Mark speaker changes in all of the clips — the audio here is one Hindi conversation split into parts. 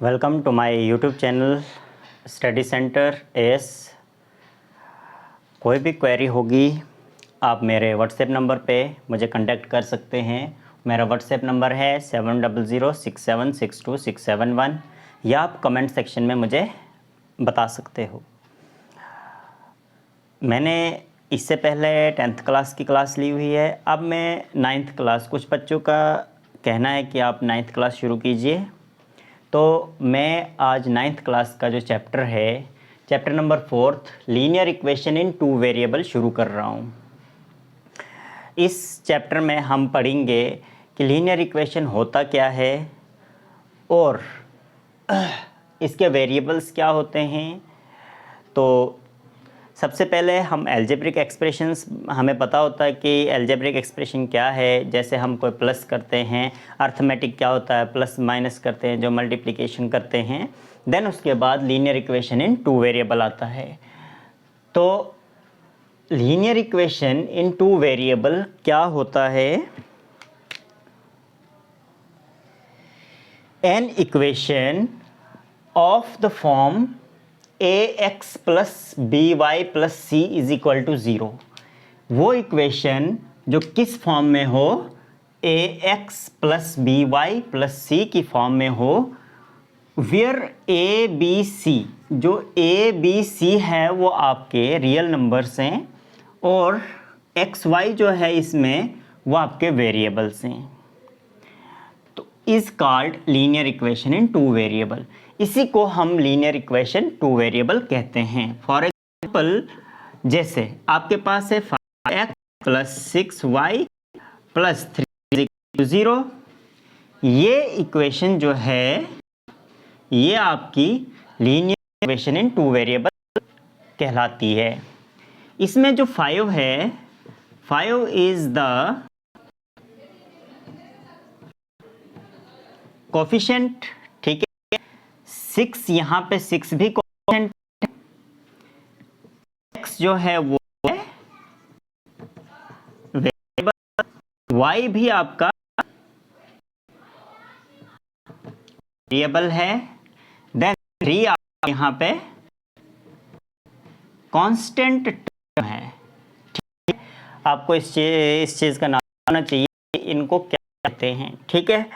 Speaker 1: Welcome to my YouTube channel study centre S. कोई भी क्वेरी होगी आप मेरे व्हाट्सएप नंबर पे मुझे कांटेक्ट कर सकते हैं। मेरा व्हाट्सएप नंबर है 7006762671 या आप कमेंट सेक्शन में मुझे बता सकते हो। मैंने इससे पहले 10th क्लास की क्लास ली हुई है। अब मैं 9th क्लास, कुछ बच्चों का कहना है कि आप 9th क्लास शुरू कीजिए, तो मैं आज 9th क्लास का जो चैप्टर है, chapter number 4 linear equation in 2 variable शुरू कर रहा हूँ। इस चैप्टर में हम पढ़ेंगे कि लीनियर इक्वेशन होता क्या है और इसके वेरिएबल्स क्या होते हैं। तो सबसे पहले हम एल्जेब्रिक एक्सप्रेशंस, हमें पता होता है कि एल्जेब्रिक एक्सप्रेशन क्या है। जैसे हम कोई प्लस करते हैं, अर्थमेटिक क्या होता है, प्लस माइनस करते हैं, जो मल्टीप्लिकेशन करते हैं, देन उसके बाद लीनियर इक्वेशन इन 2 वेरिएबल आता है। तो लीनियर इक्वेशन इन 2 वेरिएबल क्या होता है? An equation of the form ax plus B Y plus C is equal to 0, वो इक्वेशन जो किस फॉर्म में हो, ax plus B Y plus C की फॉर्म में हो, वेयर ए बी सी, जो ए बी सी है वो आपके रियल नंबर्स हैं और एक्स वाई जो है इसमें वो आपके वेरिएबल्स हैं। तो is called linear equation in 2 variable. इसी को हम लीनियर इक्वेशन 2 वेरिएबल कहते हैं। फॉर एग्जाम्पल, जैसे आपके पास है 5x प्लस 6y प्लस 3 0, ये इक्वेशन जो है ये आपकी लीनियर इक्वेशन इन 2 वेरिएबल कहलाती है। इसमें जो 5 है, 5 इज द कोफिशिएंट, ठीक है। 6 यहाँ पे 6 भी कोफिशिएंट, x जो है वो है वेरिएबल, y भी आपका वेरिएबल है, देन 3 आपका यहाँ पे कांस्टेंट टर्म है, ठीक है। आपको इस चीज़ का नाम आना चाहिए, इनको क्या कहते हैं, ठीक है।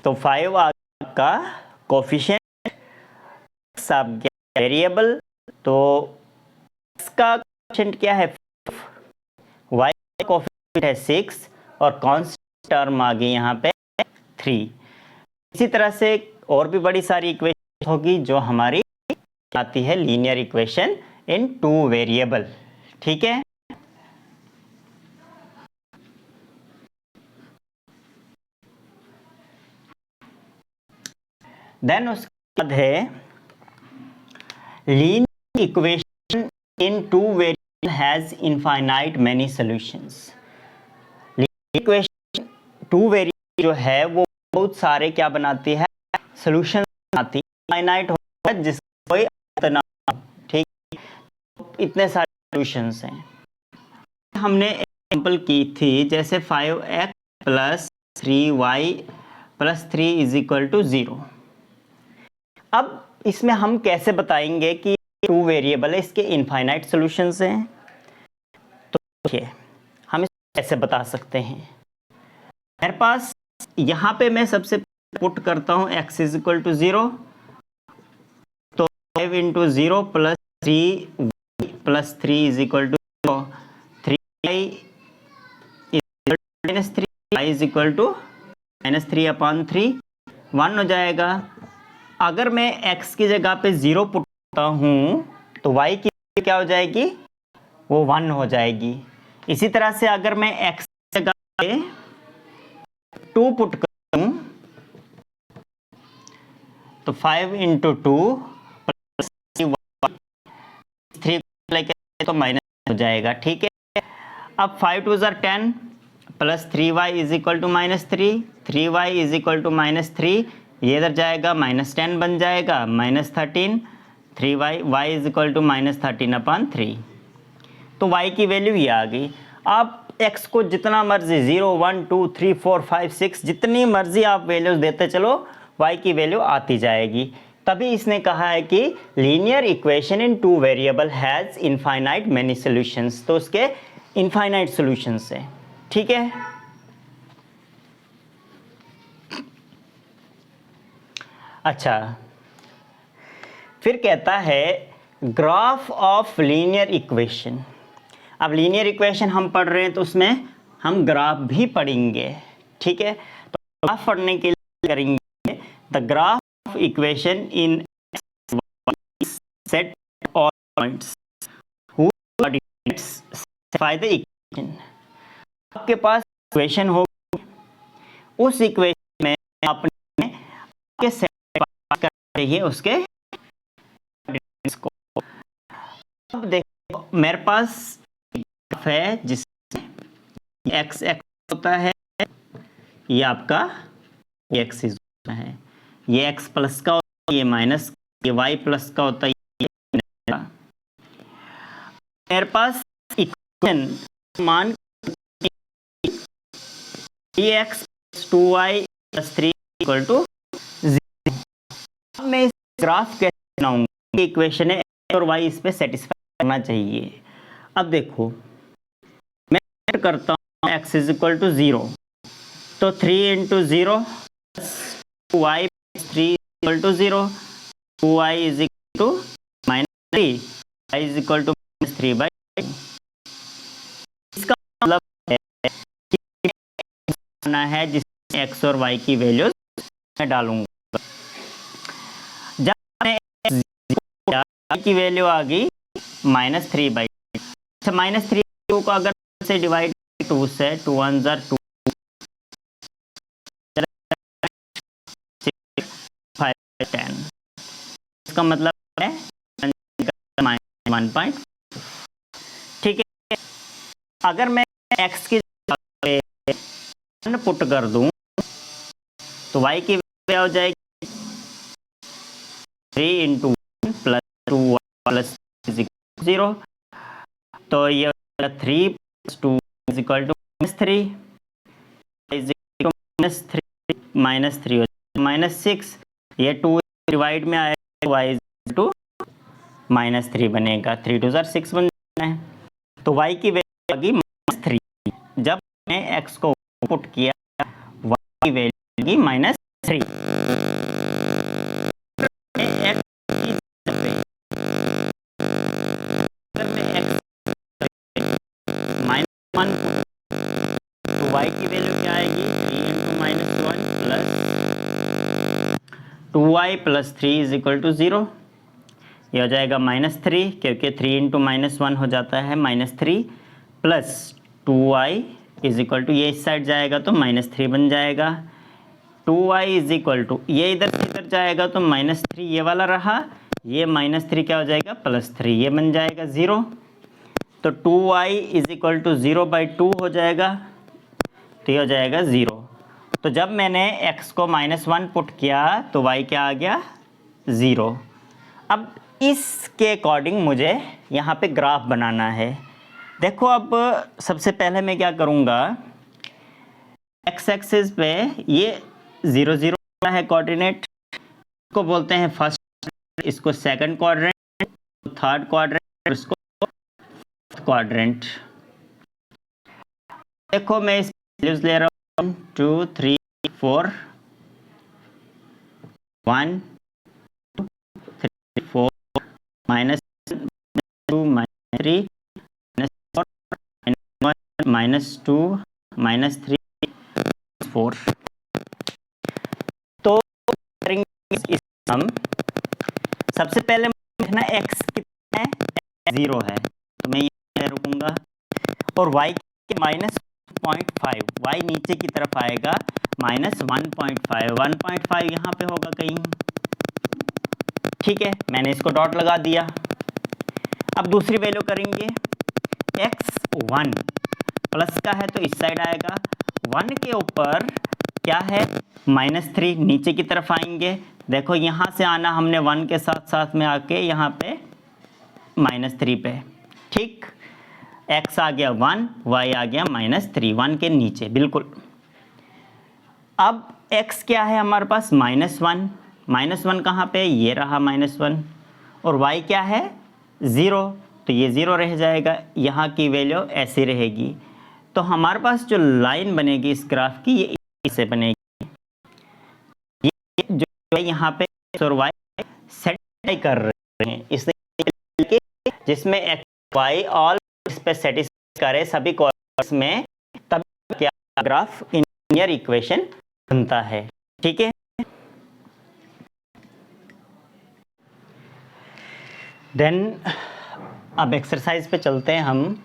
Speaker 1: तो 5 आपका कोफिशिएंट, आपका वेरिएबल, तो इसका कोफिशिएंट क्या है 5, y का कोफिशिएंट है 6 और कांस्टेंट टर्म आ गई यहाँ पे 3। इसी तरह से और भी बड़ी सारी इक्वेशन होगी जो हमारी आती है लीनियर इक्वेशन इन 2 वेरिएबल, ठीक है। देन उसके बाद है linear equation in 2 variable has infinite many solutions. Linear equation 2 variable जो है वो बहुत सारे क्या बनाती है, सॉल्यूशन बनाती है। इनफाइनाइट होता है जिसका कोई अंत ना हो, ठीक है। इतने सारे सॉल्यूशंस हैं। हमने एग्जांपल की थी, जैसे 5x plus 3y plus 3 is equal to 0। अब इसमें हम कैसे बताएंगे कि 2 वेरिएबल है, इसके इनफाइनाइट सॉल्यूशंस हैं? तो देखिए हम इसको कैसे बता सकते हैं। मेरे पास यहाँ पे मैं सबसे पुट करता हूँ x इज इक्वल टू 0, तो 5 into 0 plus 3y plus 3 is equal to 0, 3y minus 3, y is equal to minus 3 upon 3, 1 हो जाएगा। अगर मैं x की जगह पे 0 पुट करता हूँ तो y की क्या हो जाएगी, वो 1 हो जाएगी। इसी तरह से अगर मैं x की जगह पे 2 पुट करता हूँ तो 5 इंटू 2 प्लस 3 लेके तो माइनस हो जाएगा, ठीक है। अब 5 2 ज़र 10 plus 3y is equal to minus 3, 3y is equal to minus 3, ये इधर जाएगा माइनस 10 बन जाएगा, minus 13, 3y, y is equal to minus 13 upon 3। तो y की वैल्यू ये आ गई। आप x को जितना मर्जी 0 1 2 3 4 5 6 जितनी मर्जी आप वैल्यूज देते चलो, y की वैल्यू आती जाएगी। तभी इसने कहा है कि linear equation in two variable has infinite many solutions, तो उसके इनफाइनाइट सॉल्यूशंस है। ठीक है, अच्छा फिर कहता है ग्राफ ऑफ लीनियर इक्वेशन। अब लीनियर इक्वेशन हम पढ़ रहे हैं तो उसमें हम ग्राफ भी पढ़ेंगे। ठीक है, तो ग्राफ पढ़ने के लिए करेंगे the graph of equation in set of points who coordinates satisfy the equation. आपके पास इक्वेशन होगी, उस इक्वेशन में आपने के सेटिस्फाई करना चाहिए उसके कोऑर्डिनेट्स को। अब देखो मेरे पास ग्राफ है जिसमें एक्स एक्स होता है, ये आपका एक्सिस होता है, ये एक्स प्लस का होता है, ये माइनस, ये वाई प्लस का होता है, ये मेरे पास इक्वेशन मान x plus 2y plus 3 equal to 0। अब मैं इस ग्राफ कैसे बनाऊंगा, इक्वेशन है और y इस पे सेटिस्फाई करना चाहिए। अब देखो मैं सेट करता हूँ x इज इक्वल टू 0, तो 3 into 0 y 3 equal to 0, 2y is equal to -3, y is equal to -3/2। इसका मतलब है जिसमें x और y की वैल्यूज मैं डालूंगा। जब मैंने y की वैल्यू आ गई -3/2, अच्छा -3 को अगर से डिवाइड 2 से 2 1 जार 2 5 10, इसका मतलब है 1. ठीक है, अगर मैं x की पुट कर दूं तो y की वैल्यू हो जाएगी 3 इंटू 1 प्लस 2 प्लस 0, तो ये 3 plus 2 is equal to -3, is equal to -3 -6, ये 2 डिवाइड में आएगा, y इज इक्वल टू -3 बनेगा, 3 2 6 बन जाना है, तो y की वैल्यू आ गई -3। जब मैं x को पुट किया y की वैल्यू की -3, -1 तो y की वैल्यू क्या आएगी 3 into -1 plus 2y plus 3 is equal to 0, ये हो जाएगा -3 क्योंकि 3 इंटू -1 हो जाता है -3 plus 2y is equal to, ये इस साइड जाएगा तो -3 बन जाएगा, 2y इज इक्वल टू, ये इधर से इधर जाएगा तो -3 ये वाला रहा, ये -3 क्या हो जाएगा +3, ये बन जाएगा 0, तो 2y इज इक्वल टू 0/2 हो जाएगा, तो ये हो जाएगा 0। तो जब मैंने x को -1 पुट किया तो y क्या आ गया 0। अब इसके अकॉर्डिंग मुझे यहाँ पे ग्राफ बनाना है। देखो अब सबसे पहले मैं क्या करूँगा, x एक्सिस पे ये 0 0 है कोऑर्डिनेट, इसको बोलते हैं फर्स्ट, इसको सेकंड क्वाड्रेंट, थर्ड क्वाड्रेंट, इसको फोर्थ क्वाड्रेंट। देखो मैं इस वैल्यूज ले रहा हूँ 2 3 4 1 3 4 -2 -3 -1 -2 -3 4। तो इस हम सबसे पहले देखना x कितना है 0 है, तो मैं ये रुकूंगा, और y के -0.5, y नीचे की तरफ आएगा -1.5, 1.5 यहाँ पे होगा कहीं। ठीक है, मैंने इसको डॉट लगा दिया। अब दूसरी वैल्यू करेंगे, x 1 प्लस का है तो इस साइड आएगा, 1 के ऊपर क्या है -3, नीचे की तरफ आएंगे, देखो यहाँ से आना हमने 1 के साथ साथ में आके यहाँ पे -3 पे, ठीक, x आ गया 1, y आ गया -3, 1 के नीचे बिल्कुल। अब x क्या है हमारे पास -1, -1 कहाँ पे, ये रहा -1, और y क्या है 0, तो ये 0 रह जाएगा, यहाँ की वैल्यू ऐसी रहेगी। तो हमारे पास जो लाइन बनेगी इस ग्राफ की, ये इससे बनेगी, ये जो है यहाँ पे और y सेटिस्फाई कर रहे हैं, इसलिए जिसमें x y ऑल इस पे सेटिस्फाई करे सभी कोऑर्डिनेट्स में, तब क्या ग्राफ लीनियर इक्वेशन बनता है। ठीक है, देन अब एक्सरसाइज पे चलते हैं हम।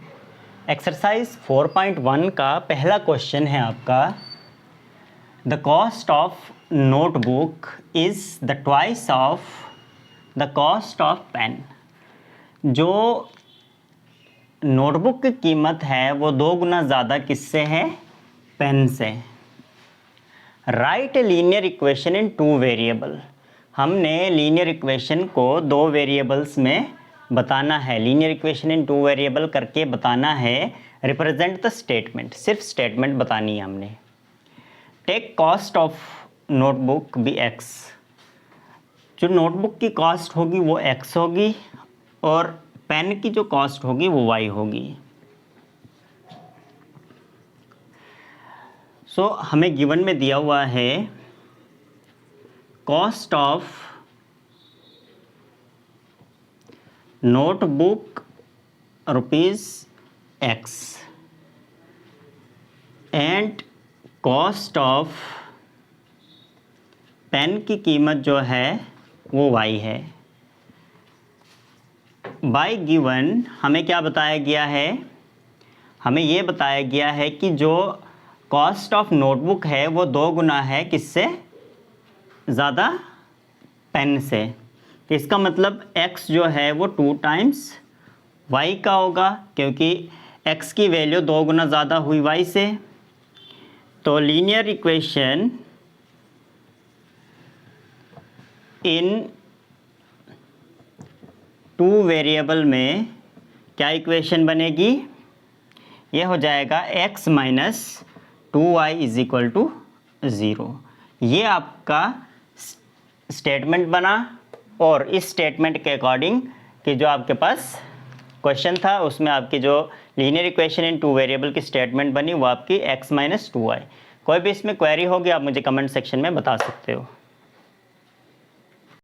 Speaker 1: एक्सरसाइज 4.1 का पहला क्वेश्चन है आपका, the cost of notebook is the twice of the cost of pen. जो नोटबुक की कीमत है वो 2 गुना ज़्यादा किससे है, पेन से। Right a linear equation in 2 variable. हमने लीनियर इक्वेशन को 2 वेरिएबल्स में बताना है, लीनियर इक्वेशन इन 2 वेरिएबल करके बताना है। रिप्रेजेंट द स्टेटमेंट, सिर्फ स्टेटमेंट बतानी है हमने। Take cost of notebook be x। जो नोटबुक की कॉस्ट होगी वो x होगी, और पेन की जो कॉस्ट होगी वो y होगी। सो हमें गिवन में दिया हुआ है cost of notebook ₹x and cost of pen की कीमत जो है वो y है। बाय गिवन हमें क्या बताया गया है, हमें ये बताया गया है कि जो कॉस्ट ऑफ नोटबुक है वो 2 गुना है किससे ज़्यादा, पेन से। तो इसका मतलब x जो है वो 2 टाइम्स y का होगा, क्योंकि x की वैल्यू 2 गुना ज़्यादा हुई y से। तो लीनियर इक्वेशन इन 2 वेरिएबल में क्या इक्वेशन बनेगी, ये हो जाएगा x minus 2y is equal to 0। ये आपका स्टेटमेंट बना, और इस स्टेटमेंट के अकॉर्डिंग कि जो आपके पास क्वेश्चन था उसमें आपकी जो लीनियर इक्वेशन इन 2 वेरिएबल की स्टेटमेंट बनी वो आपकी x माइनस 2y। कोई भी इसमें क्वेरी होगी आप मुझे कमेंट सेक्शन में बता सकते हो।